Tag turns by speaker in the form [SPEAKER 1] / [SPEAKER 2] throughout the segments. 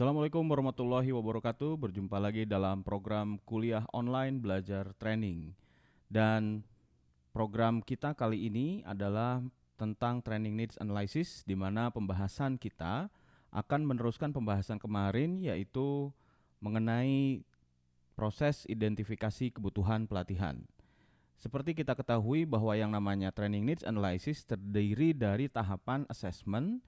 [SPEAKER 1] Assalamualaikum warahmatullahi wabarakatuh. Berjumpa lagi dalam program kuliah online belajar training. Dan program kita kali ini adalah tentang training needs analysis, di mana pembahasan kita akan meneruskan pembahasan kemarin, yaitu mengenai proses identifikasi kebutuhan pelatihan. Seperti kita ketahui bahwa yang namanya training needs analysis terdiri dari tahapan assessment,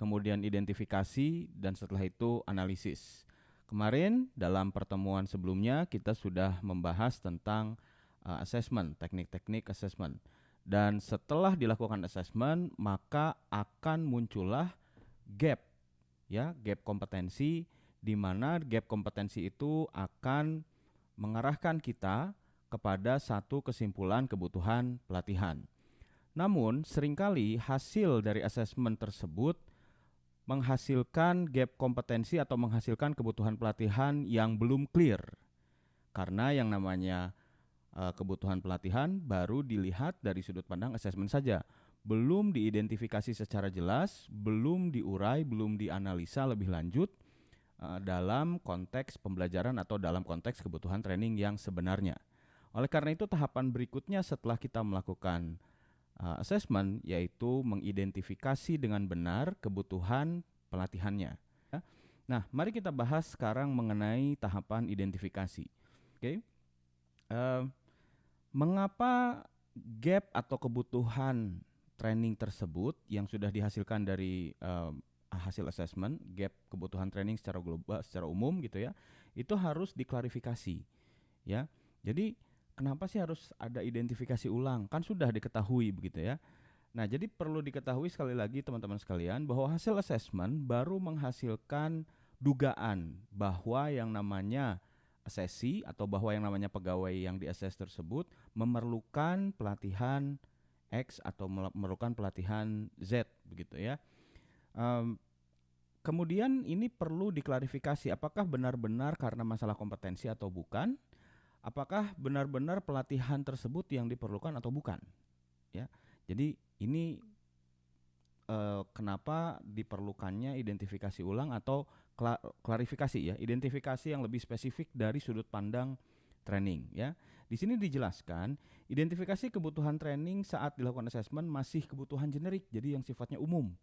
[SPEAKER 1] kemudian identifikasi, dan setelah itu analisis. Kemarin dalam pertemuan sebelumnya kita sudah membahas tentang assessment, teknik-teknik assessment. Dan setelah dilakukan assessment, maka akan muncullah gap, ya, gap kompetensi, di mana gap kompetensi itu akan mengarahkan kita kepada satu kesimpulan kebutuhan pelatihan. Namun, seringkali hasil dari asesmen tersebut menghasilkan gap kompetensi atau menghasilkan kebutuhan pelatihan yang belum clear. Karena yang namanya kebutuhan pelatihan baru dilihat dari sudut pandang asesmen saja. Belum diidentifikasi secara jelas, belum diurai, belum dianalisa lebih lanjut dalam konteks pembelajaran atau dalam konteks kebutuhan training yang sebenarnya. Oleh karena itu, tahapan berikutnya setelah kita melakukan assessment yaitu mengidentifikasi dengan benar kebutuhan pelatihannya. Nah, mari kita bahas sekarang mengenai tahapan identifikasi. Oke, mengapa gap atau kebutuhan training tersebut yang sudah dihasilkan dari hasil assessment, gap kebutuhan training secara global, secara umum gitu ya, itu harus diklarifikasi, ya. Jadi kenapa sih harus ada identifikasi ulang? Kan sudah diketahui begitu ya. Nah, jadi perlu diketahui sekali lagi teman-teman sekalian bahwa hasil assessment baru menghasilkan dugaan bahwa yang namanya asesi atau bahwa yang namanya pegawai yang di-assess tersebut memerlukan pelatihan X atau memerlukan pelatihan Z begitu ya. Kemudian ini perlu diklarifikasi apakah benar-benar karena masalah kompetensi atau bukan. Apakah benar-benar pelatihan tersebut yang diperlukan atau bukan, ya. Jadi ini kenapa diperlukannya identifikasi ulang atau klarifikasi ya, identifikasi yang lebih spesifik dari sudut pandang training ya. Di sini dijelaskan identifikasi kebutuhan training saat dilakukan assessment masih kebutuhan generik, jadi yang sifatnya umum,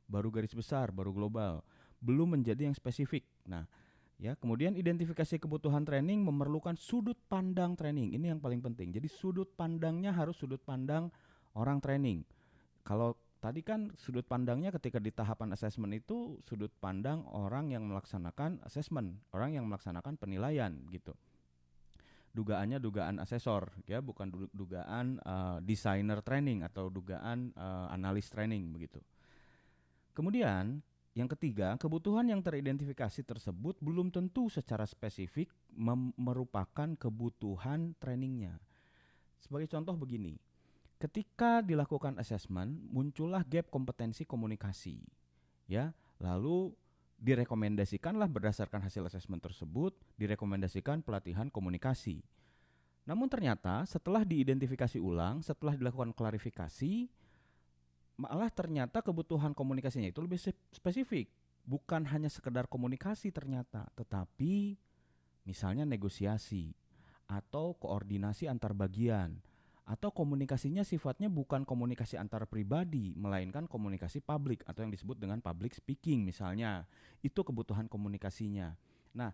[SPEAKER 1] baru garis besar, baru global, belum menjadi yang spesifik. Nah, ya, kemudian identifikasi kebutuhan training memerlukan sudut pandang training. Ini yang paling penting. Jadi sudut pandangnya harus sudut pandang orang training. Kalau tadi kan sudut pandangnya ketika di tahapan assessment itu sudut pandang orang yang melaksanakan assessment, orang yang melaksanakan penilaian gitu. Dugaannya dugaan asesor, ya, bukan dugaan designer training atau dugaan analis training begitu. Kemudian yang ketiga, kebutuhan yang teridentifikasi tersebut belum tentu secara spesifik merupakan kebutuhan trainingnya. Sebagai contoh begini, ketika dilakukan assessment, muncullah gap kompetensi komunikasi, ya. Lalu direkomendasikanlah berdasarkan hasil assessment tersebut, direkomendasikan pelatihan komunikasi. Namun ternyata setelah diidentifikasi ulang, setelah dilakukan klarifikasi, malah ternyata kebutuhan komunikasinya itu lebih spesifik. Bukan hanya sekedar komunikasi ternyata, tetapi misalnya negosiasi atau koordinasi antar bagian, atau komunikasinya sifatnya bukan komunikasi antar pribadi, melainkan komunikasi publik atau yang disebut dengan public speaking misalnya. Itu kebutuhan komunikasinya. Nah,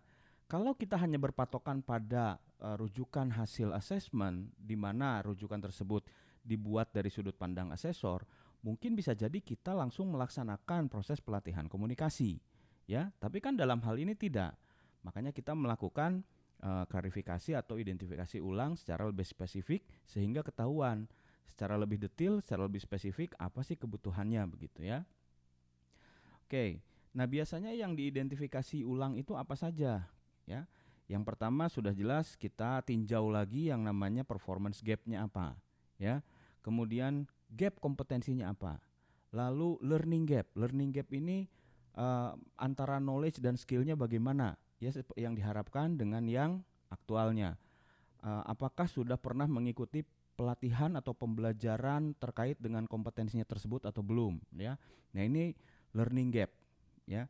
[SPEAKER 1] kalau kita hanya berpatokan pada rujukan hasil assessment, di mana rujukan tersebut dibuat dari sudut pandang asesor, mungkin bisa jadi kita langsung melaksanakan proses pelatihan komunikasi, ya. Tapi kan dalam hal ini tidak. Makanya kita melakukan klarifikasi atau identifikasi ulang secara lebih spesifik sehingga ketahuan secara lebih detail, secara lebih spesifik apa sih kebutuhannya begitu ya. Oke. Nah, biasanya yang diidentifikasi ulang itu apa saja, ya? Yang pertama sudah jelas kita tinjau lagi yang namanya performance gap-nya apa, ya. Kemudian gap kompetensinya apa. Lalu learning gap. Learning gap ini antara knowledge dan skill-nya bagaimana? Ya, yang diharapkan dengan yang aktualnya. Apakah sudah pernah mengikuti pelatihan atau pembelajaran terkait dengan kompetensinya tersebut atau belum, ya. Nah, ini learning gap, ya.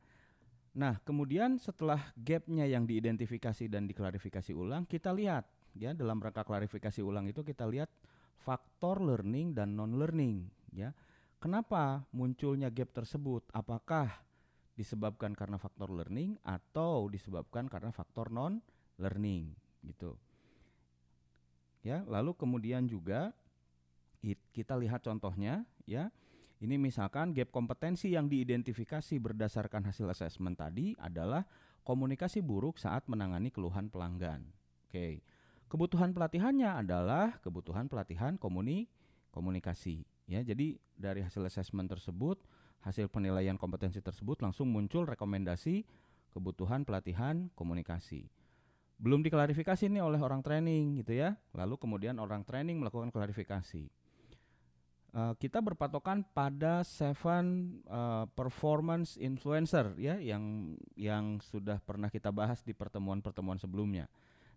[SPEAKER 1] Nah, kemudian setelah gapnya yang diidentifikasi dan diklarifikasi ulang, kita lihat ya dalam rangka klarifikasi ulang itu kita lihat faktor learning dan non learning ya. Kenapa munculnya gap tersebut? Apakah disebabkan karena faktor learning atau disebabkan karena faktor non learning gitu. Ya, lalu kemudian juga kita lihat contohnya ya. Ini misalkan gap kompetensi yang diidentifikasi berdasarkan hasil asesmen tadi adalah komunikasi buruk saat menangani keluhan pelanggan. Oke. Kebutuhan pelatihannya adalah kebutuhan pelatihan komunikasi ya. Jadi dari hasil asesmen tersebut, hasil penilaian kompetensi tersebut langsung muncul rekomendasi kebutuhan pelatihan komunikasi. Belum diklarifikasi nih oleh orang training gitu ya. Lalu kemudian orang training melakukan klarifikasi. Kita berpatokan pada 7 performance influencer ya yang sudah pernah kita bahas di pertemuan-pertemuan sebelumnya.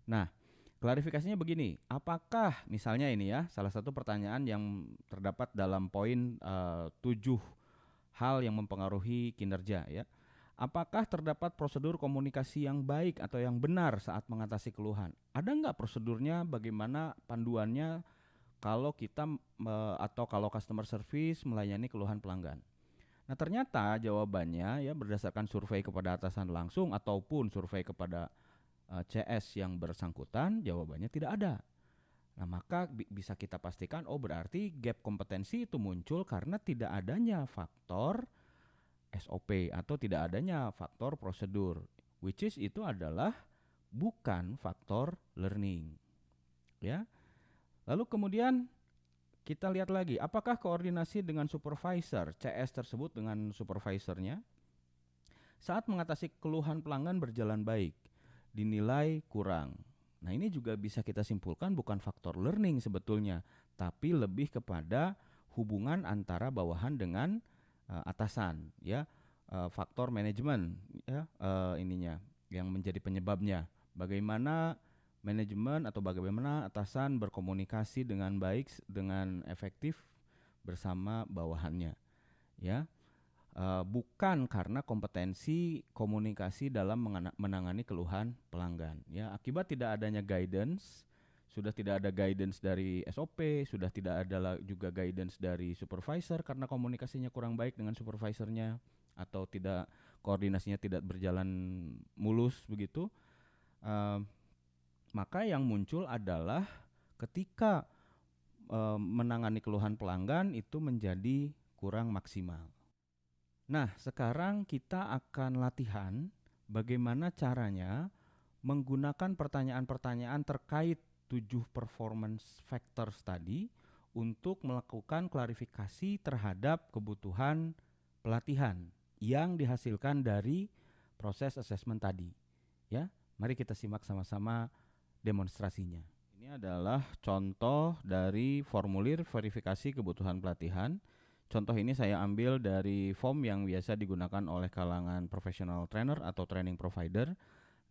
[SPEAKER 1] Nah, klarifikasinya begini, apakah misalnya ini ya salah satu pertanyaan yang terdapat dalam poin 7 hal yang mempengaruhi kinerja ya. Apakah terdapat prosedur komunikasi yang baik atau yang benar saat mengatasi keluhan? Ada nggak prosedurnya, bagaimana panduannya kalau kita atau kalau customer service melayani keluhan pelanggan? Nah, ternyata jawabannya ya berdasarkan survei kepada atasan langsung ataupun survei kepada CS yang bersangkutan, jawabannya tidak ada. Nah, maka bisa kita pastikan berarti gap kompetensi itu muncul karena tidak adanya faktor SOP atau tidak adanya faktor prosedur, which is itu adalah bukan faktor learning. Ya. Lalu kemudian kita lihat lagi, apakah koordinasi dengan supervisor CS tersebut dengan supervisornya saat mengatasi keluhan pelanggan berjalan baik, dinilai kurang. Nah, ini juga bisa kita simpulkan bukan faktor learning sebetulnya, tapi lebih kepada hubungan antara bawahan dengan atasan, ya, faktor manajemen, ya, ininya yang menjadi penyebabnya. Bagaimana manajemen atau bagaimana atasan berkomunikasi dengan baik, dengan efektif bersama bawahannya, ya. Bukan karena kompetensi komunikasi dalam menangani keluhan pelanggan ya. Akibat tidak adanya guidance, sudah tidak ada guidance dari SOP, sudah tidak ada juga guidance dari supervisor karena komunikasinya kurang baik dengan supervisornya atau tidak, koordinasinya tidak berjalan mulus begitu, maka yang muncul adalah ketika menangani keluhan pelanggan itu menjadi kurang maksimal. Nah, sekarang kita akan latihan bagaimana caranya menggunakan pertanyaan-pertanyaan terkait 7 performance factors tadi untuk melakukan klarifikasi terhadap kebutuhan pelatihan yang dihasilkan dari proses asesmen tadi. Ya, mari kita simak sama-sama demonstrasinya. Ini adalah contoh dari formulir verifikasi kebutuhan pelatihan. Contoh ini saya ambil dari form yang biasa digunakan oleh kalangan professional trainer atau training provider.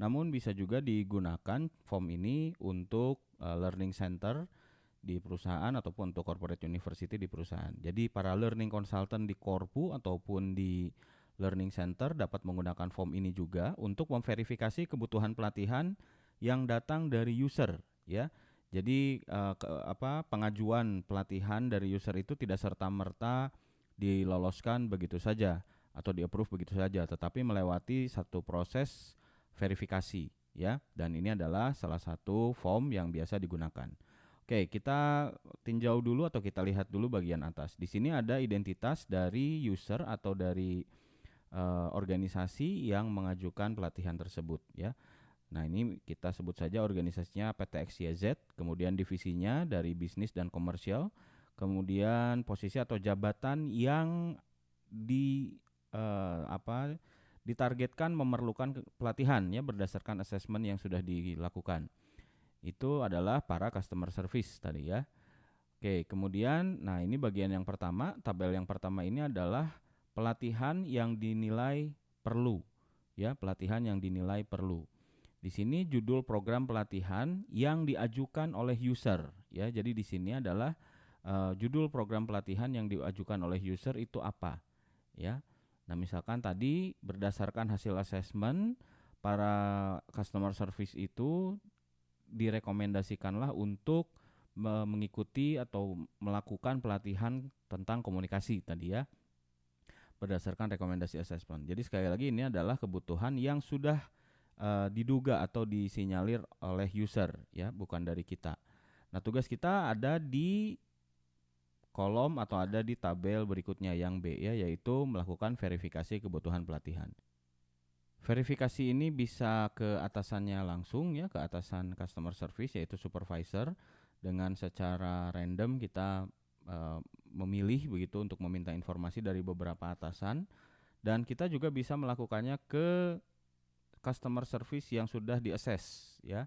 [SPEAKER 1] Namun bisa juga digunakan form ini untuk learning center di perusahaan ataupun untuk corporate university di perusahaan. Jadi para learning consultant di Corpu ataupun di learning center dapat menggunakan form ini juga untuk memverifikasi kebutuhan pelatihan yang datang dari user ya. Jadi pengajuan pelatihan dari user itu tidak serta-merta diloloskan begitu saja atau di-approve begitu saja, tetapi melewati satu proses verifikasi ya. Dan ini adalah salah satu form yang biasa digunakan. Oke, kita tinjau dulu atau kita lihat dulu bagian atas. Di sini ada identitas dari user atau dari organisasi yang mengajukan pelatihan tersebut ya. Nah, ini kita sebut saja organisasinya PT XYZ, kemudian divisinya dari bisnis dan komersial, kemudian posisi atau jabatan yang ditargetkan memerlukan pelatihan ya berdasarkan asesmen yang sudah dilakukan. Itu adalah para customer service tadi ya. Oke, kemudian nah ini bagian yang pertama, tabel yang pertama ini adalah pelatihan yang dinilai perlu. Ya, pelatihan yang dinilai perlu. Di sini judul program pelatihan yang diajukan oleh user ya. Jadi di sini adalah judul program pelatihan yang diajukan oleh user itu apa ya. Nah, misalkan tadi berdasarkan hasil assessment, para customer service itu direkomendasikanlah untuk mengikuti atau melakukan pelatihan tentang komunikasi tadi ya, berdasarkan rekomendasi assessment. Jadi sekali lagi ini adalah kebutuhan yang sudah diduga atau disinyalir oleh user ya, bukan dari kita. Nah, tugas kita ada di kolom atau ada di tabel berikutnya yang B ya, yaitu melakukan verifikasi kebutuhan pelatihan. Verifikasi ini bisa ke atasannya langsung ya, ke atasan customer service yaitu supervisor. Dengan secara random kita memilih begitu untuk meminta informasi dari beberapa atasan, dan kita juga bisa melakukannya ke customer service yang sudah di-assess ya,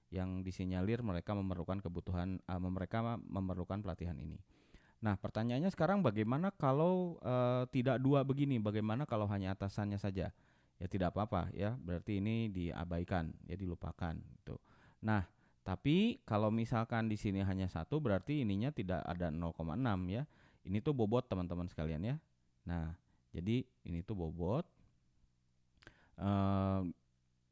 [SPEAKER 1] yang disinyalir mereka memerlukan kebutuhan mereka memerlukan pelatihan ini. Nah, pertanyaannya sekarang bagaimana kalau tidak dua begini? Bagaimana kalau hanya atasannya saja? Ya tidak apa-apa ya, berarti ini diabaikan, ya dilupakan gitu. Nah, tapi kalau misalkan di sini hanya satu, berarti ininya tidak ada 0,6 ya. Ini tuh bobot teman-teman sekalian ya. Nah, jadi ini tuh bobot.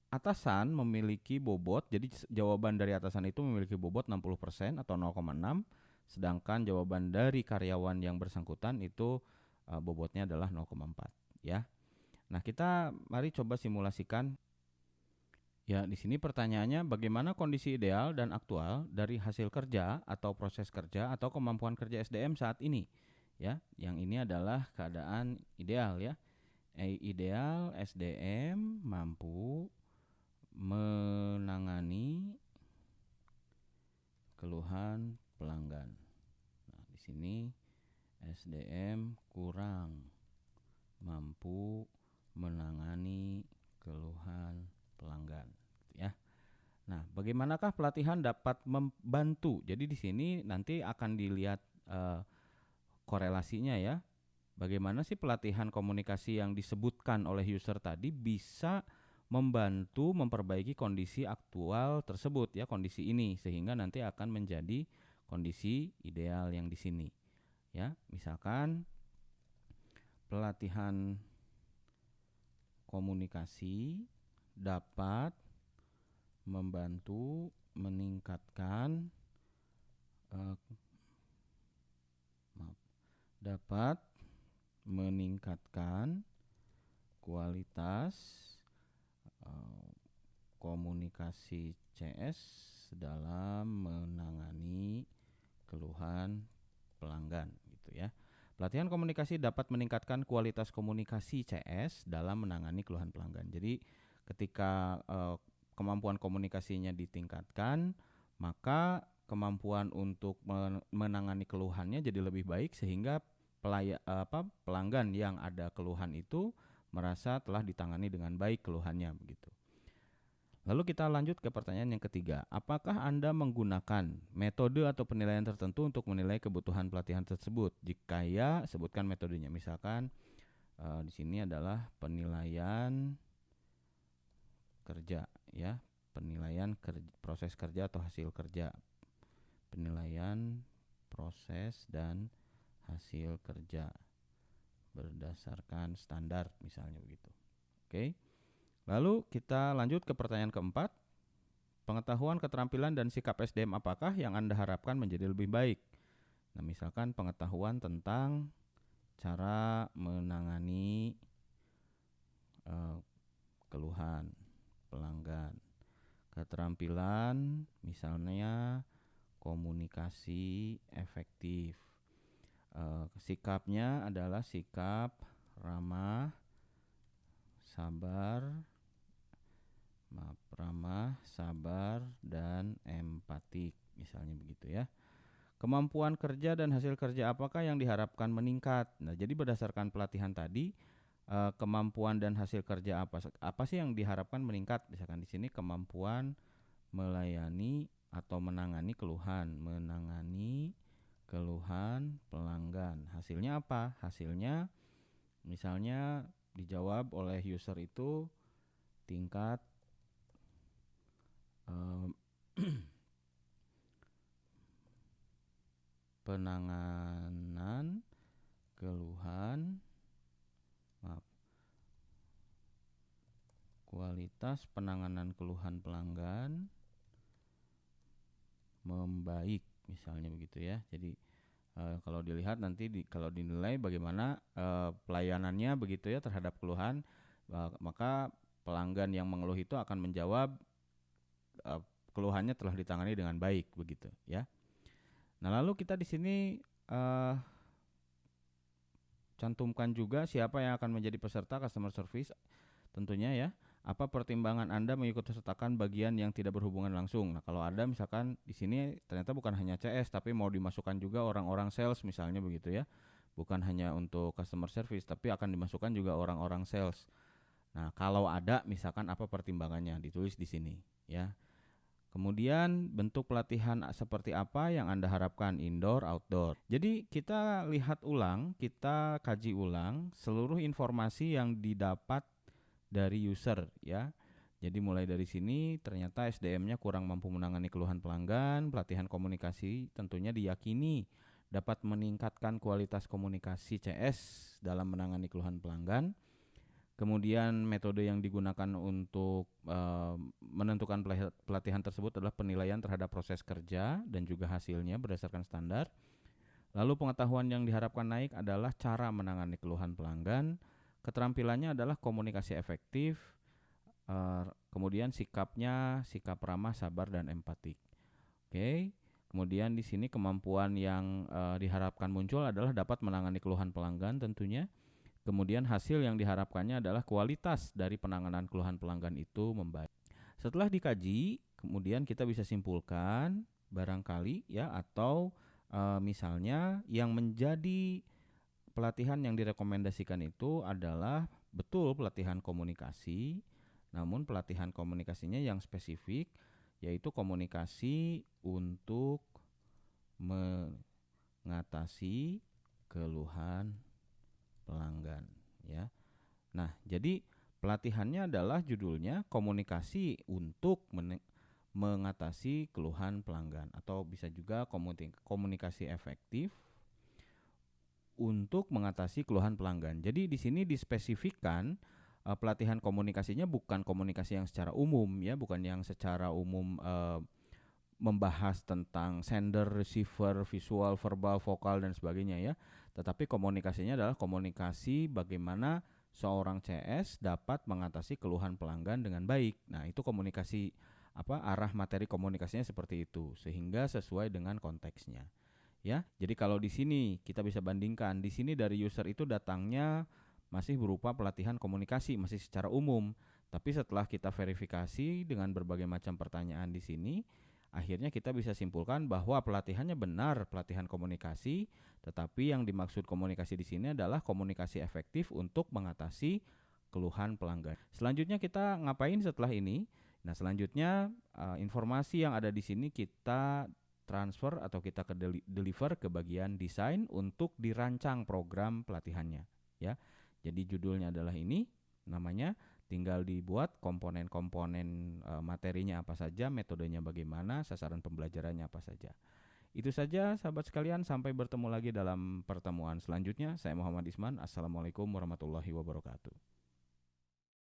[SPEAKER 1] Atasan memiliki bobot, jadi jawaban dari atasan itu memiliki bobot 60% atau 0,6, sedangkan jawaban dari karyawan yang bersangkutan itu bobotnya adalah 0,4 ya. Nah, kita mari coba simulasikan. Ya, di sini pertanyaannya bagaimana kondisi ideal dan aktual dari hasil kerja atau proses kerja atau kemampuan kerja SDM saat ini. Ya, yang ini adalah keadaan ideal ya. Ideal SDM mampu menangani keluhan pelanggan. Nah, di sini SDM kurang mampu menangani keluhan pelanggan, ya. Nah, bagaimanakah pelatihan dapat membantu? Jadi di sini nanti akan dilihat korelasinya ya. Bagaimana sih pelatihan komunikasi yang disebutkan oleh user tadi bisa membantu memperbaiki kondisi aktual tersebut ya, kondisi ini, sehingga nanti akan menjadi kondisi ideal yang di sini. Ya, misalkan pelatihan komunikasi dapat membantu meningkatkan kualitas komunikasi CS dalam menangani keluhan pelanggan gitu ya. Pelatihan komunikasi dapat meningkatkan kualitas komunikasi CS dalam menangani keluhan pelanggan. Jadi ketika kemampuan komunikasinya ditingkatkan, maka kemampuan untuk menangani keluhannya jadi lebih baik, sehingga pelanggan yang ada keluhan itu merasa telah ditangani dengan baik keluhannya begitu. Lalu kita lanjut ke pertanyaan yang ketiga. Apakah Anda menggunakan metode atau penilaian tertentu untuk menilai kebutuhan pelatihan tersebut? Jika ya, sebutkan metodenya. Misalkan di sini adalah penilaian kerja ya, penilaian proses kerja atau hasil kerja. Penilaian proses dan hasil kerja berdasarkan standar misalnya begitu. Oke. Lalu kita lanjut ke pertanyaan keempat. Pengetahuan, keterampilan, dan sikap SDM apakah yang Anda harapkan menjadi lebih baik? Nah, misalkan pengetahuan tentang cara menangani keluhan pelanggan. Keterampilan misalnya komunikasi efektif. Sikapnya adalah sikap ramah, sabar, dan empatik, misalnya begitu ya. Kemampuan kerja dan hasil kerja apakah yang diharapkan meningkat? Nah, jadi berdasarkan pelatihan tadi, kemampuan dan hasil kerja apa sih yang diharapkan meningkat? Misalkan di sini kemampuan melayani atau menangani keluhan pelanggan. Hasilnya apa? Hasilnya misalnya dijawab oleh user itu tingkat penanganan keluhan kualitas penanganan keluhan pelanggan membaik, misalnya begitu ya. Jadi kalau dilihat nanti kalau dinilai bagaimana pelayanannya begitu ya terhadap keluhan, maka pelanggan yang mengeluh itu akan menjawab keluhannya telah ditangani dengan baik begitu ya. Nah, lalu kita di sini cantumkan juga siapa yang akan menjadi peserta customer service tentunya ya. Apa pertimbangan Anda mengikut sertakan bagian yang tidak berhubungan langsung? Nah, kalau ada misalkan di sini ternyata bukan hanya CS tapi mau dimasukkan juga orang-orang sales misalnya begitu ya. Bukan hanya untuk customer service tapi akan dimasukkan juga orang-orang sales. Nah, kalau ada misalkan apa pertimbangannya ditulis di sini ya. Kemudian bentuk pelatihan seperti apa yang Anda harapkan, indoor, outdoor. Jadi kita lihat ulang, kita kaji ulang seluruh informasi yang didapat dari user ya. Jadi mulai dari sini ternyata SDM-nya kurang mampu menangani keluhan pelanggan, pelatihan komunikasi tentunya diyakini dapat meningkatkan kualitas komunikasi CS dalam menangani keluhan pelanggan. Kemudian metode yang digunakan untuk menentukan pelatihan tersebut adalah penilaian terhadap proses kerja dan juga hasilnya berdasarkan standar. Lalu pengetahuan yang diharapkan naik adalah cara menangani keluhan pelanggan. Keterampilannya adalah komunikasi efektif, kemudian sikapnya sikap ramah, sabar, dan empatik. Oke. Kemudian di sini kemampuan yang diharapkan muncul adalah dapat menangani keluhan pelanggan tentunya. Kemudian hasil yang diharapkannya adalah kualitas dari penanganan keluhan pelanggan itu membaik. Setelah dikaji, kemudian kita bisa simpulkan barangkali ya atau misalnya yang menjadi pelatihan yang direkomendasikan itu adalah betul pelatihan komunikasi, namun pelatihan komunikasinya yang spesifik yaitu komunikasi untuk mengatasi keluhan pelanggan ya. Nah, jadi pelatihannya adalah judulnya komunikasi untuk mengatasi keluhan pelanggan atau bisa juga komunikasi efektif untuk mengatasi keluhan pelanggan. Jadi di sini dispesifikkan pelatihan komunikasinya bukan komunikasi yang secara umum ya, bukan yang secara umum membahas tentang sender, receiver, visual, verbal, vokal dan sebagainya ya. Tetapi komunikasinya adalah komunikasi bagaimana seorang CS dapat mengatasi keluhan pelanggan dengan baik. Nah, itu komunikasi arah materi komunikasinya seperti itu sehingga sesuai dengan konteksnya. Ya. Jadi kalau di sini kita bisa bandingkan, di sini dari user itu datangnya masih berupa pelatihan komunikasi, masih secara umum. Tapi setelah kita verifikasi dengan berbagai macam pertanyaan di sini, akhirnya kita bisa simpulkan bahwa pelatihannya benar pelatihan komunikasi, tetapi yang dimaksud komunikasi di sini adalah komunikasi efektif untuk mengatasi keluhan pelanggan. Selanjutnya kita ngapain setelah ini? Nah, selanjutnya informasi yang ada di sini kita transfer atau kita deliver ke bagian desain untuk dirancang program pelatihannya, ya. Jadi judulnya adalah ini, namanya. Tinggal dibuat komponen-komponen materinya apa saja, metodenya bagaimana, sasaran pembelajarannya apa saja. Itu saja sahabat sekalian, sampai bertemu lagi dalam pertemuan selanjutnya. Saya Muhammad Isman. Assalamualaikum warahmatullahi wabarakatuh.